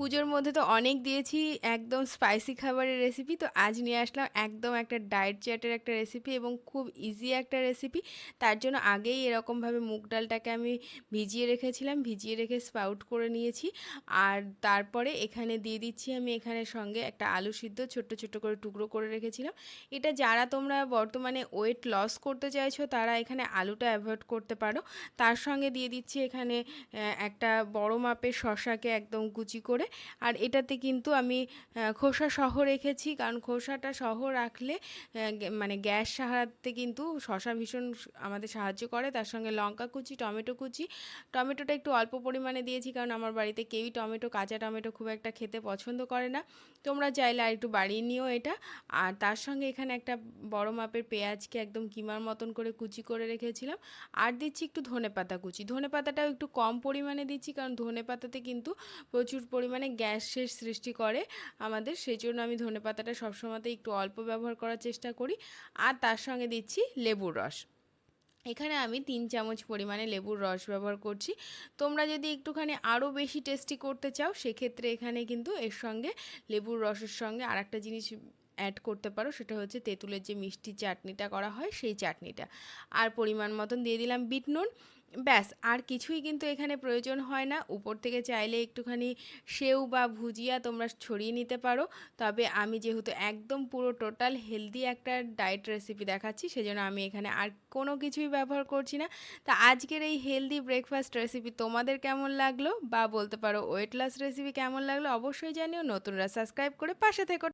পুজোর মধ্যে তো অনেক দিয়েছি একদম স্পাইসি খাবারের রেসিপি, তো আজ নিয়ে আসলাম একদম একটা ডায়েট চ্যাটের একটা রেসিপি এবং খুব ইজি একটা রেসিপি। তার জন্য আগেই এরকমভাবে মুগ ডালটাকে আমি ভিজিয়ে রেখেছিলাম, ভিজিয়ে রেখে স্পাউট করে নিয়েছি। আর তারপরে এখানে দিয়ে দিচ্ছি আমি এখানে সঙ্গে একটা আলু সিদ্ধ ছোট্ট ছোট্ট করে টুকরো করে রেখেছিলাম। এটা যারা তোমরা বর্তমানে ওয়েট লস করতে চাইছো তারা এখানে আলুটা অ্যাভয়েড করতে পারো। তার সঙ্গে দিয়ে দিচ্ছি এখানে একটা বড় মাপের শসাকে একদম কুচি করে। আর এটাতে কিন্তু আমি খোসা সহ রেখেছি, কারণ খোসাটা সহ রাখলে মানে গ্যাস সারাতে কিন্তু শসা ভীষণ আমাদের সাহায্য করে। তার সঙ্গে লঙ্কা কুচি, টমেটো কুচি, টমেটোটা একটু অল্প পরিমাণে দিয়েছি কারণ আমার বাড়িতে কেউই টমেটো, কাঁচা টমেটো খুব একটা খেতে পছন্দ করে না। তোমরা চাইলে আর একটু বাড়িয়ে নিও এটা। আর তার সঙ্গে এখানে একটা বড় মাপের পেঁয়াজকে একদম কিমার মতন করে কুচি করে রেখেছিলাম। আর দিচ্ছি একটু ধনেপাতা কুচি, ধনেপাতাটাও একটু কম পরিমাণে দিচ্ছি কারণ ধনেপাতাতে কিন্তু প্রচুর পরিমাণে গ্যাসের সৃষ্টি করে আমাদের, সেই জন্য আমি ধনেপাতাটা সবসময়তেই একটু অল্প ব্যবহার করার চেষ্টা করি। আর তার সঙ্গে দিচ্ছি লেবুর রস। এখানে আমি 3 চামচ পরিমাণে লেবুর রস ব্যবহার করছি। তোমরা যদি একটুখানি আরও বেশি টেস্টি করতে চাও সেক্ষেত্রে এখানে কিন্তু এর সঙ্গে লেবুর রসের সঙ্গে আরেকটা জিনিস অ্যাড করতে পারো, সেটা হচ্ছে তেঁতুলের যে মিষ্টি চাটনিটা করা হয় সেই চাটনিটা। আর পরিমাণ মতন দিয়ে দিলাম বিট নুন। ব্যাস, আর কিছুই কিন্তু এখানে প্রয়োজন হয় না। উপর থেকে চাইলে একটুখানি সেউ বা ভুজিয়া তোমরা ছড়িয়ে নিতে পারো। তবে আমি যেহেতু একদম পুরো টোটাল হেলদি একটা ডায়েট রেসিপি দেখাচ্ছি সেজন্য আমি এখানে আর কোনো কিছুই ব্যবহার করছি না। তা আজকের এই হেলদি ব্রেকফাস্ট রেসিপি তোমাদের কেমন লাগলো, বা বলতে পারো ওয়েট লস রেসিপি কেমন লাগলো, অবশ্যই জানিও। নতুনরা সাবস্ক্রাইব করে পাশে থেকো।